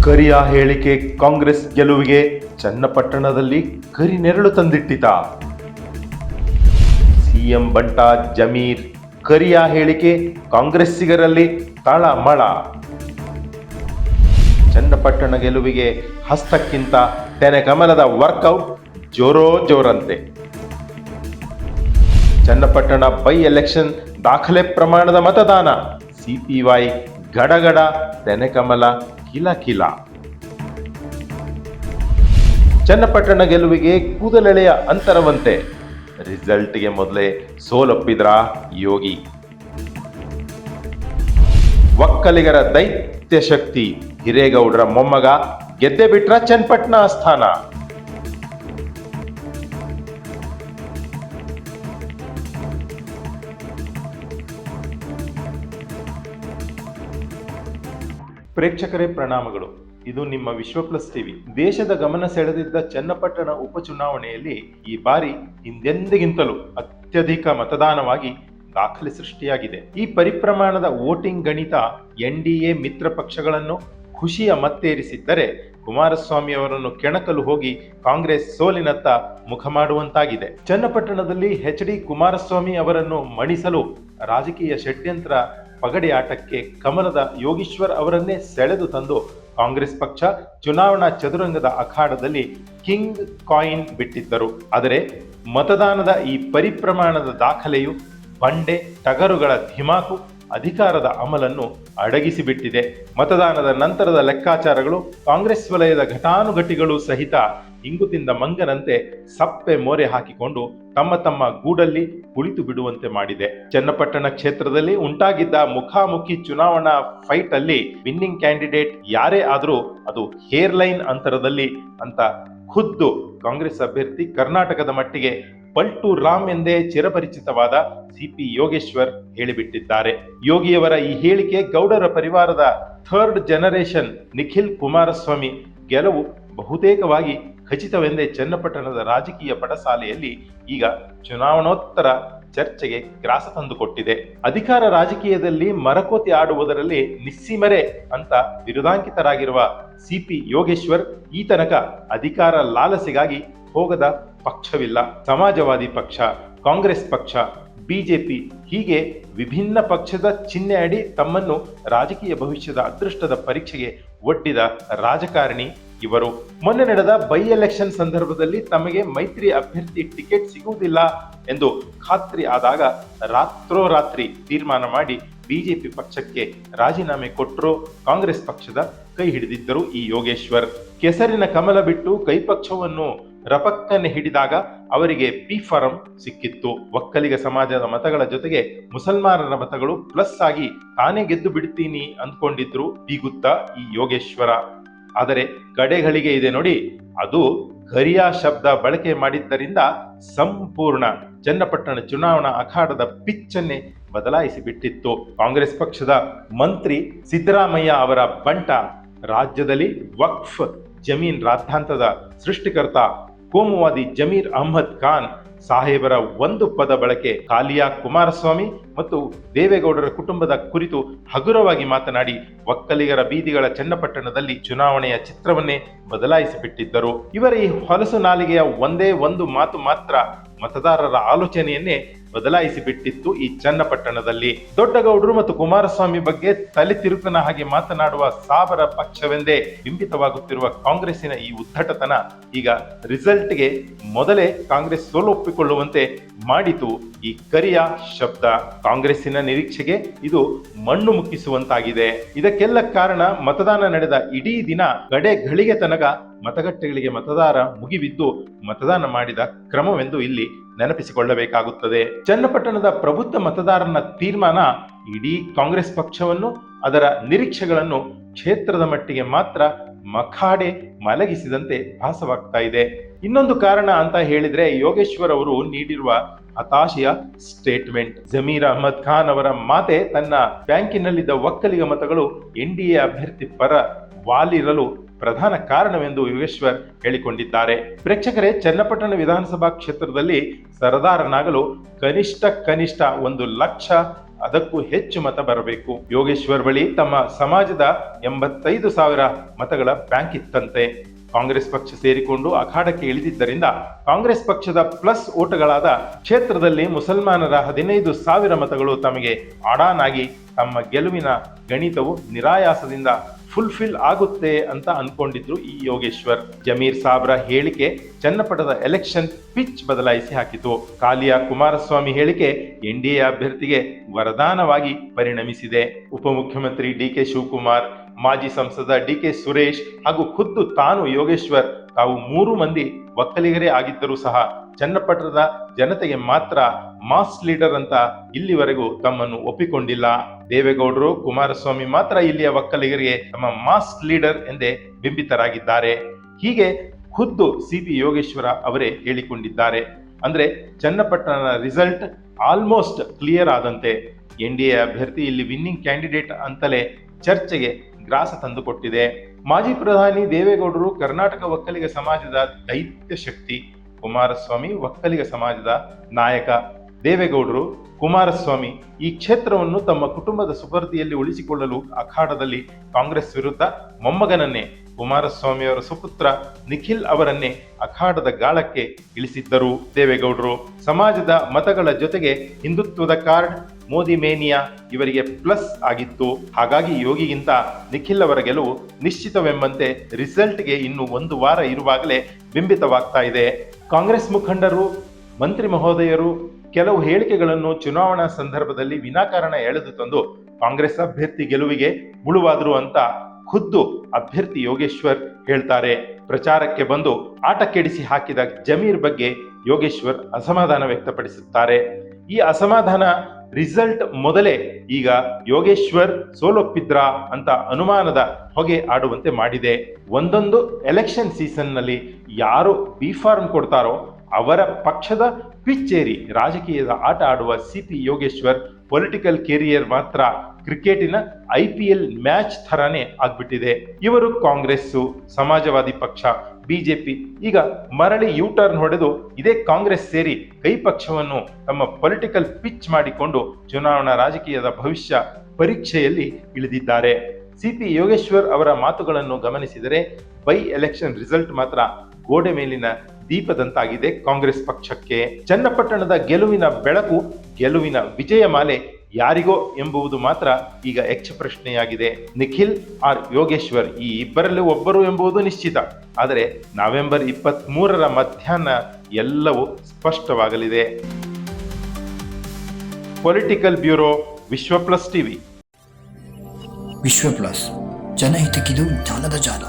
ಕರಿಯ ಹೇಳಿಕೆ ಕಾಂಗ್ರೆಸ್ ಗೆಲುವಿಗೆ ಚನ್ನಪಟ್ಟಣದಲ್ಲಿ ಕರಿ ನೆರಳು ತಂದಿಟ್ಟಿತ. ಸಿಎಂ ಬಂಟ ಜಮೀರ್ ಕರಿಯ ಹೇಳಿಕೆ ಕಾಂಗ್ರೆಸ್ಸಿಗರಲ್ಲಿ ತಳಮಳ. ಚನ್ನಪಟ್ಟಣ ಗೆಲುವಿಗೆ ಹಸ್ತಕ್ಕಿಂತ ತೆನೆ ಕಮಲದ ವರ್ಕೌಟ್ ಜೋರಂತೆ. ಚನ್ನಪಟ್ಟಣ ಬೈ ಎಲೆಕ್ಷನ್ ದಾಖಲೆ ಪ್ರಮಾಣದ ಮತದಾನ. ಸಿಪಿವೈ ಗಡಗಡ, ತೆನೆಕಮಲ ಕಿಲ. ಚನ್ನಪಟ್ಟಣ ಗೆಲುವಿಗೆ ಕೂದಲೆಳೆಯ ಅಂತರವಂತೆ. ರಿಸಲ್ಟ್ಗೆ ಮೊದಲೇ ಸೋಲೊಪ್ಪಿದ್ರ ಯೋಗಿ. ಒಕ್ಕಲಿಗರ ದೈತ್ಯ ಶಕ್ತಿ ಹಿರೇಗೌಡರ ಮೊಮ್ಮಗ ಗೆದ್ದೆ ಬಿಟ್ರ ಚನ್ನಪಟ್ಟಣ ಆಸ್ಥಾನ. ಪ್ರೇಕ್ಷಕರೇ ಪ್ರಣಾಮಗಳು. ಇದು ನಿಮ್ಮ ವಿಶ್ವ ಪ್ಲಸ್ ಟಿವಿ. ದೇಶದ ಗಮನ ಸೆಳೆದಿದ್ದ ಚನ್ನಪಟ್ಟಣ ಉಪಚುನಾವಣೆಯಲ್ಲಿ ಈ ಬಾರಿ ಹಿಂದೆಂದಿಗಿಂತಲೂ ಅತ್ಯಧಿಕ ಮತದಾನವಾಗಿ ದಾಖಲೆ ಸೃಷ್ಟಿಯಾಗಿದೆ. ಈ ಪರಿಪ್ರಮಾಣದ ವೋಟಿಂಗ್ ಗಣಿತ ಎನ್ಡಿಎ ಮಿತ್ರ ಪಕ್ಷಗಳನ್ನು ಖುಷಿಯ ಮತ್ತೇರಿಸಿದ್ದರೆ, ಕುಮಾರಸ್ವಾಮಿ ಅವರನ್ನು ಕೆಣಕಲು ಹೋಗಿ ಕಾಂಗ್ರೆಸ್ ಸೋಲಿನತ್ತ ಮುಖ ಮಾಡುವಂತಾಗಿದೆ. ಚನ್ನಪಟ್ಟಣದಲ್ಲಿ ಎಚ್.ಡಿ. ಕುಮಾರಸ್ವಾಮಿ ಅವರನ್ನು ಮಣಿಸಲು ರಾಜಕೀಯ ಷಡ್ಯಂತ್ರ ಪಗಡೆ ಆಟಕ್ಕೆ ಕಮಲದ ಯೋಗೀಶ್ವರ್ ಅವರನ್ನೇ ಸೆಳೆದು ತಂದು ಕಾಂಗ್ರೆಸ್ ಪಕ್ಷ ಚುನಾವಣಾ ಚದುರಂಗದ ಅಖಾಡದಲ್ಲಿ ಕಿಂಗ್ ಕಾಯಿನ್ ಬಿಟ್ಟಿದ್ದರು. ಆದರೆ ಮತದಾನದ ಈ ಪರಿಪ್ರಮಾಣದ ದಾಖಲೆಯು ಬಂಡೆ ಟಗರುಗಳ ಧಿಮಾಕು ಅಧಿಕಾರದ ಅಮಲನ್ನು ಅಡಗಿಸಿಬಿಟ್ಟಿದೆ. ಮತದಾನದ ನಂತರದ ಲೆಕ್ಕಾಚಾರಗಳು ಕಾಂಗ್ರೆಸ್ ವಲಯದ ಘಟಾನುಘಟಿಗಳು ಸಹಿತ ಇಂಗು ತಿಂದ ಮಂಗನಂತೆ ಸಪ್ಪೆ ಮೋರೆ ಹಾಕಿಕೊಂಡು ತಮ್ಮ ಗೂಡಲ್ಲಿ ಕುಳಿತು ಬಿಡುವಂತೆ ಮಾಡಿದೆ. ಚನ್ನಪಟ್ಟಣ ಕ್ಷೇತ್ರದಲ್ಲಿ ಉಂಟಾಗಿದ್ದ ಮುಖಾಮುಖಿ ಚುನಾವಣಾ ಫೈಟ್ ಅಲ್ಲಿ ವಿನ್ನಿಂಗ್ ಕ್ಯಾಂಡಿಡೇಟ್ ಯಾರೇ ಆದರೂ ಅದು ಹೇರ್ಲೈನ್ ಅಂತರದಲ್ಲಿ ಅಂತ ಖುದ್ದು ಕಾಂಗ್ರೆಸ್ ಅಭ್ಯರ್ಥಿ ಕರ್ನಾಟಕದ ಮಟ್ಟಿಗೆ ಪಲ್ಟು ರಾಮ್ ಎಂದೇ ಚಿರಪರಿಚಿತವಾದ ಸಿಪಿ ಯೋಗೇಶ್ವರ್ ಹೇಳಿಬಿಟ್ಟಿದ್ದಾರೆ. ಯೋಗಿಯವರ ಈ ಹೇಳಿಕೆ ಗೌಡರ ಪರಿವಾರದ ಥರ್ಡ್ ಜನರೇಷನ್ ನಿಖಿಲ್ ಕುಮಾರಸ್ವಾಮಿ ಗೆಲುವು ಬಹುತೇಕವಾಗಿ ಖಚಿತವೆಂದೇ ಚನ್ನಪಟ್ಟಣದ ರಾಜಕೀಯ ಪಡಸಾಲೆಯಲ್ಲಿ ಈಗ ಚುನಾವಣೋತ್ತರ ಚರ್ಚೆಗೆ ಗ್ರಾಸ ತಂದುಕೊಟ್ಟಿದೆ. ಅಧಿಕಾರ ರಾಜಕೀಯದಲ್ಲಿ ಮರಕೋತಿ ಆಡುವುದರಲ್ಲಿ ನಿಸ್ಸೀಮರೆ ಅಂತ ಬಿರುದಾಂಕಿತರಾಗಿರುವ ಸಿಪಿ ಯೋಗೇಶ್ವರ್ ಈ ತನಕ ಅಧಿಕಾರ ಲಾಲಸೆಗಾಗಿ ಹೋಗದ ಪಕ್ಷವಿಲ್ಲ. ಸಮಾಜವಾದಿ ಪಕ್ಷ, ಕಾಂಗ್ರೆಸ್ ಪಕ್ಷ, ಬಿಜೆಪಿ ಹೀಗೆ ವಿಭಿನ್ನ ಪಕ್ಷದ ಚಿಹ್ನೆ ಅಡಿ ತಮ್ಮನ್ನು ರಾಜಕೀಯ ಭವಿಷ್ಯದ ಅದೃಷ್ಟದ ಪರೀಕ್ಷೆಗೆ ಒಡ್ಡಿದ ರಾಜಕಾರಣಿ ಇವರು. ಮೊನ್ನೆ ನಡೆದ ಬೈ ಎಲೆಕ್ಷನ್ ಸಂದರ್ಭದಲ್ಲಿ ತಮಗೆ ಮೈತ್ರಿ ಅಭ್ಯರ್ಥಿ ಟಿಕೆಟ್ ಸಿಗುವುದಿಲ್ಲ ಎಂದು ಖಾತ್ರಿ ಆದಾಗ ರಾತ್ರೋರಾತ್ರಿ ತೀರ್ಮಾನ ಮಾಡಿ ಬಿಜೆಪಿ ಪಕ್ಷಕ್ಕೆ ರಾಜೀನಾಮೆ ಕೊಟ್ಟರು ಕಾಂಗ್ರೆಸ್ ಪಕ್ಷದ ಕೈ ಹಿಡಿದಿದ್ದರು ಈ ಯೋಗೇಶ್ವರ್. ಕೆಸರಿನ ಕಮಲ ಬಿಟ್ಟು ಕೈ ಪಕ್ಷವನ್ನು ರಪಕ್ಕನೆ ಹಿಡಿದಾಗ ಅವರಿಗೆ ಪಿ ಫಾರಂ ಸಿಕ್ಕಿತ್ತು. ಒಕ್ಕಲಿಗ ಸಮಾಜದ ಮತಗಳ ಜೊತೆಗೆ ಮುಸಲ್ಮಾನರ ಮತಗಳು ಪ್ಲಸ್ ಆಗಿ ತಾನೇ ಗೆದ್ದು ಬಿಡ್ತೀನಿ ಅಂದ್ಕೊಂಡಿದ್ರು ಬೀಗುತ್ತಾ ಈ ಯೋಗೇಶ್ವರ. ಆದರೆ ಕಡೆಗಳಿಗೆ ಇದೆ ನೋಡಿ, ಅದು ಕರಿಯ ಶಬ್ದ ಬಳಕೆ ಮಾಡಿದ್ದರಿಂದ ಸಂಪೂರ್ಣ ಚನ್ನಪಟ್ಟಣ ಚುನಾವಣಾ ಅಖಾಡದ ಪಿಚ್ಚನ್ನೇ ಬದಲಾಯಿಸಿ ಬಿಟ್ಟಿತ್ತು. ಕಾಂಗ್ರೆಸ್ ಪಕ್ಷದ ಮಂತ್ರಿ ಸಿದ್ದರಾಮಯ್ಯ ಅವರ ಬಂಟ, ರಾಜ್ಯದಲ್ಲಿ ವಕ್ಫ್ ಜಮೀನ್ ರಾದ್ಧಾಂತದ ಸೃಷ್ಟಿಕರ್ತ ಕೋಮುವಾದಿ ಜಮೀರ್ ಅಹ್ಮದ್ ಖಾನ್ ಸಾಹೇಬರ ಒಂದು ಪದ ಬಳಕೆ ಕಾಲಿಯಾ ಕುಮಾರಸ್ವಾಮಿ ಮತ್ತು ದೇವೇಗೌಡರ ಕುಟುಂಬದ ಕುರಿತು ಹಗುರವಾಗಿ ಮಾತನಾಡಿ ಒಕ್ಕಲಿಗರ ಬೀದಿಗಳ ಚನ್ನಪಟ್ಟಣದಲ್ಲಿ ಚುನಾವಣೆಯ ಚಿತ್ರವನ್ನೇ ಬದಲಾಯಿಸಿಬಿಟ್ಟಿದ್ದರು. ಇವರ ಈ ಹೊಲಸು ನಾಲಿಗೆಯ ಒಂದೇ ಒಂದು ಮಾತು ಮಾತ್ರ ಮತದಾರರ ಆಲೋಚನೆಯನ್ನೇ ಬದಲಾಯಿಸಿ ಬಿಟ್ಟಿತ್ತು ಈ ಚನ್ನಪಟ್ಟಣದಲ್ಲಿ. ದೊಡ್ಡಗೌಡರು ಮತ್ತು ಕುಮಾರಸ್ವಾಮಿ ಬಗ್ಗೆ ತಲೆ ತಿರುಕನ ಹಾಗೆ ಮಾತನಾಡುವ ಸಾಬರ ಪಕ್ಷವೆಂದೇ ಬಿಂಬಿತವಾಗುತ್ತಿರುವ ಕಾಂಗ್ರೆಸ್ಸಿನ ಈ ಉದ್ದಟತನ ಈಗ ರಿಸಲ್ಟ್ಗೆ ಮೊದಲೇ ಕಾಂಗ್ರೆಸ್ ಸೋಲೊಪ್ಪಿಕೊಳ್ಳುವಂತೆ ಮಾಡಿತು ಈ ಕರಿಯ ಶಬ್ದ. ಕಾಂಗ್ರೆಸ್ಸಿನ ನಿರೀಕ್ಷೆಗೆ ಇದು ಮಣ್ಣು ಮುಕ್ಕಿಸುವಂತಾಗಿದೆ. ಇದಕ್ಕೆಲ್ಲ ಕಾರಣ ಮತದಾನ ನಡೆದ ಇಡೀ ದಿನ ಗಡೆ ಗಳಿಗೆ ತನಕ ಮತಗಟ್ಟೆಗಳಿಗೆ ಮತದಾರ ಮುಗಿಬಿದ್ದು ಮತದಾನ ಮಾಡಿದ ಕ್ರಮವೆಂದು ಇಲ್ಲಿ ನೆನಪಿಸಿಕೊಳ್ಳಬೇಕಾಗುತ್ತದೆ. ಚನ್ನಪಟ್ಟಣದ ಪ್ರಬುದ್ಧ ಮತದಾರನ ತೀರ್ಮಾನ ಇಡೀ ಕಾಂಗ್ರೆಸ್ ಪಕ್ಷವನ್ನು, ಅದರ ನಿರೀಕ್ಷೆಗಳನ್ನು ಕ್ಷೇತ್ರದ ಮಟ್ಟಿಗೆ ಮಾತ್ರ ಮಖಾಡೆ ಮಲಗಿಸಿದಂತೆ ಭಾಸವಾಗ್ತಾ ಇದೆ. ಇನ್ನೊಂದು ಕಾರಣ ಅಂತ ಹೇಳಿದ್ರೆ ಯೋಗೇಶ್ವರ್ ಅವರು ನೀಡಿರುವ ಹತಾಶೆಯ ಸ್ಟೇಟ್ಮೆಂಟ್. ಜಮೀರ್ ಅಹ್ಮದ್ ಖಾನ್ ಅವರ ಮಾತೆ ತನ್ನ ಬ್ಯಾಂಕಿನಲ್ಲಿದ್ದ ಒಕ್ಕಲಿಗ ಮತಗಳು ಎನ್ಡಿಎ ಅಭ್ಯರ್ಥಿ ಪರ ವಾಲಿರಲು ಪ್ರಧಾನ ಕಾರಣವೆಂದು ಯೋಗೇಶ್ವರ್ ಹೇಳಿಕೊಂಡಿದ್ದಾರೆ. ಪ್ರೇಕ್ಷಕರೇ, ಚನ್ನಪಟ್ಟಣ ವಿಧಾನಸಭಾ ಕ್ಷೇತ್ರದಲ್ಲಿ ಸರದಾರನಾಗಲು ಕನಿಷ್ಠ 1 ಲಕ್ಷ ಅದಕ್ಕೂ ಹೆಚ್ಚು ಮತ ಬರಬೇಕು. ಯೋಗೇಶ್ವರ್ ಬಳಿ ತಮ್ಮ ಸಮಾಜದ 85,000 ಮತಗಳ ಬ್ಯಾಂಕ್ ಇತ್ತಂತೆ. ಕಾಂಗ್ರೆಸ್ ಪಕ್ಷ ಸೇರಿಕೊಂಡು ಅಖಾಡಕ್ಕೆ ಇಳಿದಿದ್ದರಿಂದ ಕಾಂಗ್ರೆಸ್ ಪಕ್ಷದ ಪ್ಲಸ್ ಓಟುಗಳಾದ ಕ್ಷೇತ್ರದಲ್ಲಿ ಮುಸಲ್ಮಾನರ 15,000 ಮತಗಳು ತಮಗೆ ಆಡಾನಾಗಿ ತಮ್ಮ ಗೆಲುವಿನ ಗಣಿತವು ನಿರಾಯಾಸದಿಂದ ಫುಲ್ಫಿಲ್ ಆಗುತ್ತೆ ಅಂತ ಅನ್ಕೊಂಡಿದ್ರು ಈ ಯೋಗೇಶ್ವರ್. ಜಮೀರ್ ಸಾಬ್ರ ಹೇಳಿಕೆ ಚನ್ನಪಟ್ಟಣದ ಎಲೆಕ್ಷನ್ ಪಿಚ್ ಬದಲಾಯಿಸಿ ಹಾಕಿತು. ಕಾಲಿಯ ಕುಮಾರಸ್ವಾಮಿ ಹೇಳಿಕೆ ಎನ್ಡಿಎ ಅಭ್ಯರ್ಥಿಗೆ ವರದಾನವಾಗಿ ಪರಿಣಮಿಸಿದೆ. ಉಪಮುಖ್ಯಮಂತ್ರಿ ಡಿಕೆ ಶಿವಕುಮಾರ್, ಮಾಜಿ ಸಂಸದ ಡಿಕೆ ಸುರೇಶ್ ಹಾಗೂ ಖುದ್ದು ತಾನು ಯೋಗೇಶ್ವರ್ ತಾವು 3 ಮಂದಿ ಒಕ್ಕಲಿಗರೇ ಆಗಿದ್ದರೂ ಸಹ ಚನ್ನಪಟ್ಟಣದ ಜನತೆಗೆ ಮಾತ್ರ ಮಾಸ್ ಲೀಡರ್ ಅಂತ ಇಲ್ಲಿವರೆಗೂ ತಮ್ಮನ್ನು ಒಪ್ಪಿಕೊಂಡಿಲ್ಲ. ದೇವೇಗೌಡರು, ಕುಮಾರಸ್ವಾಮಿ ಮಾತ್ರ ಇಲ್ಲಿಯ ಒಕ್ಕಲಿಗರಿಗೆ ತಮ್ಮ ಮಾಸ್ ಲೀಡರ್ ಎಂದೇ ಬಿಂಬಿತರಾಗಿದ್ದಾರೆ. ಹೀಗೆ ಖುದ್ದು ಸಿಪಿ ಯೋಗೇಶ್ವರ ಅವರೇ ಹೇಳಿಕೊಂಡಿದ್ದಾರೆ. ಅಂದ್ರೆ ಚನ್ನಪಟ್ಟಣದ ರಿಸಲ್ಟ್ ಆಲ್ಮೋಸ್ಟ್ ಕ್ಲಿಯರ್ ಆದಂತೆ. ಎನ್ಡಿಎ ಅಭ್ಯರ್ಥಿ ಇಲ್ಲಿ ವಿನ್ನಿಂಗ್ ಕ್ಯಾಂಡಿಡೇಟ್ ಅಂತಲೇ ಚರ್ಚೆಗೆ ಗ್ರಾಸ ತಂದುಕೊಟ್ಟಿದೆ. ಮಾಜಿ ಪ್ರಧಾನಿ ದೇವೇಗೌಡರು ಕರ್ನಾಟಕ ಒಕ್ಕಲಿಗ ಸಮಾಜದ ದೈತ್ಯ ಶಕ್ತಿ, ಕುಮಾರಸ್ವಾಮಿ ಒಕ್ಕಲಿಗ ಸಮಾಜದ ನಾಯಕ. ದೇವೇಗೌಡರು, ಕುಮಾರಸ್ವಾಮಿ ಈ ಕ್ಷೇತ್ರವನ್ನು ತಮ್ಮ ಕುಟುಂಬದ ಸುಪರ್ದಿಯಲ್ಲಿ ಉಳಿಸಿಕೊಳ್ಳಲು ಅಖಾಡದಲ್ಲಿ ಕಾಂಗ್ರೆಸ್ ವಿರುದ್ಧ ಮೊಮ್ಮಗನನ್ನೇ ಕುಮಾರಸ್ವಾಮಿ ಅವರ ಸುಪುತ್ರ ನಿಖಿಲ್ ಅವರನ್ನೇ ಅಖಾಡದ ಗಾಳಕ್ಕೆ ಇಳಿಸಿದ್ದರು ದೇವೇಗೌಡರು. ಸಮಾಜದ ಮತಗಳ ಜೊತೆಗೆ ಹಿಂದುತ್ವದ ಕಾರ್ಡ್, ಮೋದಿ ಮೇನಿಯಾ ಇವರಿಗೆ ಪ್ಲಸ್ ಆಗಿತ್ತು. ಹಾಗಾಗಿ ಯೋಗಿಗಿಂತ ನಿಖಿಲ್ ಅವರ ಗೆಲುವು ನಿಶ್ಚಿತವೆಂಬಂತೆ ರಿಸಲ್ಟ್ಗೆ ಇನ್ನು 1 ವಾರ ಇರುವಾಗಲೇ ಬಿಂಬಿತವಾಗ್ತಾ ಇದೆ. ಕಾಂಗ್ರೆಸ್ ಮುಖಂಡರು, ಮಂತ್ರಿ ಮಹೋದಯರು ಕೆಲವು ಹೇಳಿಕೆಗಳನ್ನು ಚುನಾವಣಾ ಸಂದರ್ಭದಲ್ಲಿ ವಿನಾಕಾರಣ ಎಳೆದು ತಂದು ಕಾಂಗ್ರೆಸ್ ಅಭ್ಯರ್ಥಿ ಗೆಲುವಿಗೆ ಮುಳುವಾದ್ರು ಅಂತ ಖುದ್ದು ಅಭ್ಯರ್ಥಿ ಯೋಗೇಶ್ವರ್ ಹೇಳ್ತಾರೆ. ಪ್ರಚಾರಕ್ಕೆ ಬಂದು ಆಟ ಕೆಡಿಸಿ ಹಾಕಿದ ಜಮೀರ್ ಬಗ್ಗೆ ಯೋಗೇಶ್ವರ್ ಅಸಮಾಧಾನ ವ್ಯಕ್ತಪಡಿಸುತ್ತಾರೆ. ಈ ಅಸಮಾಧಾನ ರಿಸಲ್ಟ್ ಮೊದಲೇ ಈಗ ಯೋಗೇಶ್ವರ್ ಸೋಲೊಪ್ಪಿದ್ರಾ ಅಂತ ಅನುಮಾನದ ಹೊಗೆ ಆಡುವಂತೆ ಮಾಡಿದೆ. ಒಂದೊಂದು ಎಲೆಕ್ಷನ್ ಸೀಸನ್ನಲ್ಲಿ ಯಾರು ಬಿ ಫಾರ್ಮ್ ಕೊಡ್ತಾರೋ ಅವರ ಪಕ್ಷದ ಪಿಚ್ಚೇರಿ ರಾಜಕೀಯದ ಆಟ ಆಡುವ ಸಿಪಿ ಯೋಗೇಶ್ವರ್ ಪೊಲಿಟಿಕಲ್ ಕೆರಿಯರ್ ಮಾತ್ರ ಕ್ರಿಕೆಟಿನ IPL ಮ್ಯಾಚ್ ಥರಾನೇ ಆಗ್ಬಿಟ್ಟಿದೆ. ಇವರು ಕಾಂಗ್ರೆಸ್ಸು, ಸಮಾಜವಾದಿ ಪಕ್ಷ, ಬಿಜೆಪಿ ಈಗ ಮರಳಿ ಯೂಟರ್ನ್ ಹೊಡೆದು ಇದೇ ಕಾಂಗ್ರೆಸ್ ಸೇರಿ ಕೈ ಪಕ್ಷವನ್ನು ತಮ್ಮ ಪೊಲಿಟಿಕಲ್ ಪಿಚ್ ಮಾಡಿಕೊಂಡು ಚುನಾವಣಾ ರಾಜಕೀಯದ ಭವಿಷ್ಯ ಪರೀಕ್ಷೆಯಲ್ಲಿ ಇಳಿದಿದ್ದಾರೆ. ಸಿಪಿ ಯೋಗೇಶ್ವರ್ ಅವರ ಮಾತುಗಳನ್ನು ಗಮನಿಸಿದರೆ ಬೈ ಎಲೆಕ್ಷನ್ ರಿಸಲ್ಟ್ ಮಾತ್ರ ಗೋಡೆ ಮೇಲಿನ ದೀಪದಂತಾಗಿದೆ ಕಾಂಗ್ರೆಸ್ ಪಕ್ಷಕ್ಕೆ. ಚನ್ನಪಟ್ಟಣದ ಗೆಲುವಿನ ಬೆಳಕು, ಗೆಲುವಿನ ವಿಜಯಮಾಲೆ ಯಾರಿಗೋ ಎಂಬುದು ಮಾತ್ರ ಈಗ ಯಕ್ಷ ಪ್ರಶ್ನೆಯಾಗಿದೆ. ನಿಖಿಲ್ ಆರ್ ಯೋಗೇಶ್ವರ್ ಈ ಇಬ್ಬರಲ್ಲಿ ಒಬ್ಬರು ಎಂಬುದು ನಿಶ್ಚಿತ. ಆದರೆ ನವೆಂಬರ್ 23ರ ಮಧ್ಯಾಹ್ನ ಎಲ್ಲವೂ ಸ್ಪಷ್ಟವಾಗಲಿದೆ. ಪೊಲಿಟಿಕಲ್ ಬ್ಯೂರೋ, ವಿಶ್ವ ಪ್ಲಸ್ ಟಿವಿ. ವಿಶ್ವ ಪ್ಲಸ್, ಜನಹಿತಕ್ಕಿದು ಜ್ಞಾನದ ಜಾಲ.